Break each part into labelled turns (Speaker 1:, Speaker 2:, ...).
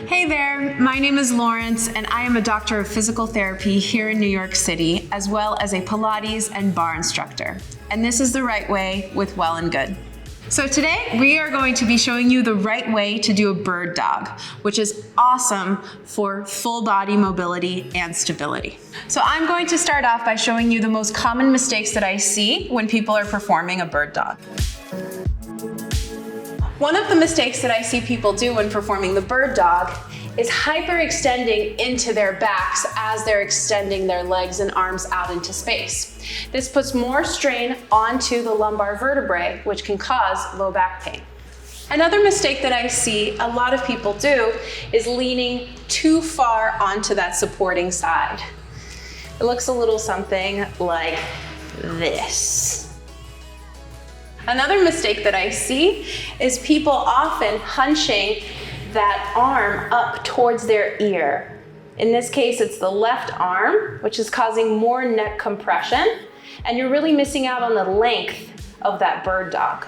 Speaker 1: Hey there, my name is Laurence and I am a doctor of physical therapy here in New York City, as well as a Pilates and barre instructor. And this is the right way with Well+Good. So today we are going to be showing you the right way to do a bird dog, which is awesome for full body mobility and stability. So I'm going to start off by showing you the most common mistakes that I see when people are performing a bird dog. One of the mistakes that I see people do when performing the bird dog is hyperextending into their backs as they're extending their legs and arms out into space. This puts more strain onto the lumbar vertebrae, which can cause low back pain. Another mistake that I see a lot of people do is leaning too far onto that supporting side. It looks a little something like this. Another mistake that I see is people often hunching that arm up towards their ear. In this case, it's the left arm, which is causing more neck compression, and you're really missing out on the length of that bird dog.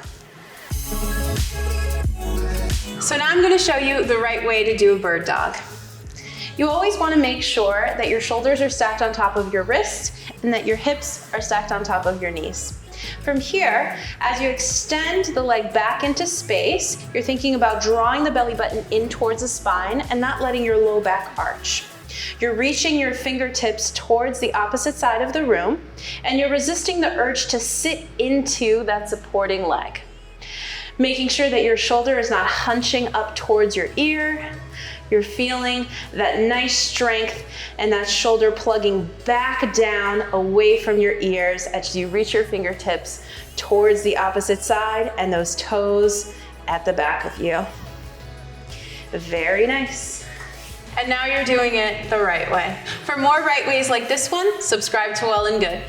Speaker 1: So now I'm going to show you the right way to do a bird dog. You always want to make sure that your shoulders are stacked on top of your wrists and that your hips are stacked on top of your knees. From here, as you extend the leg back into space, you're thinking about drawing the belly button in towards the spine and not letting your low back arch. You're reaching your fingertips towards the opposite side of the room, and you're resisting the urge to sit into that supporting leg. Making sure that your shoulder is not hunching up towards your ear. You're feeling that nice strength and that shoulder plugging back down away from your ears as you reach your fingertips towards the opposite side and those toes at the back of you. Very nice. And now you're doing it the right way. For more right ways like this one, subscribe to Well+Good.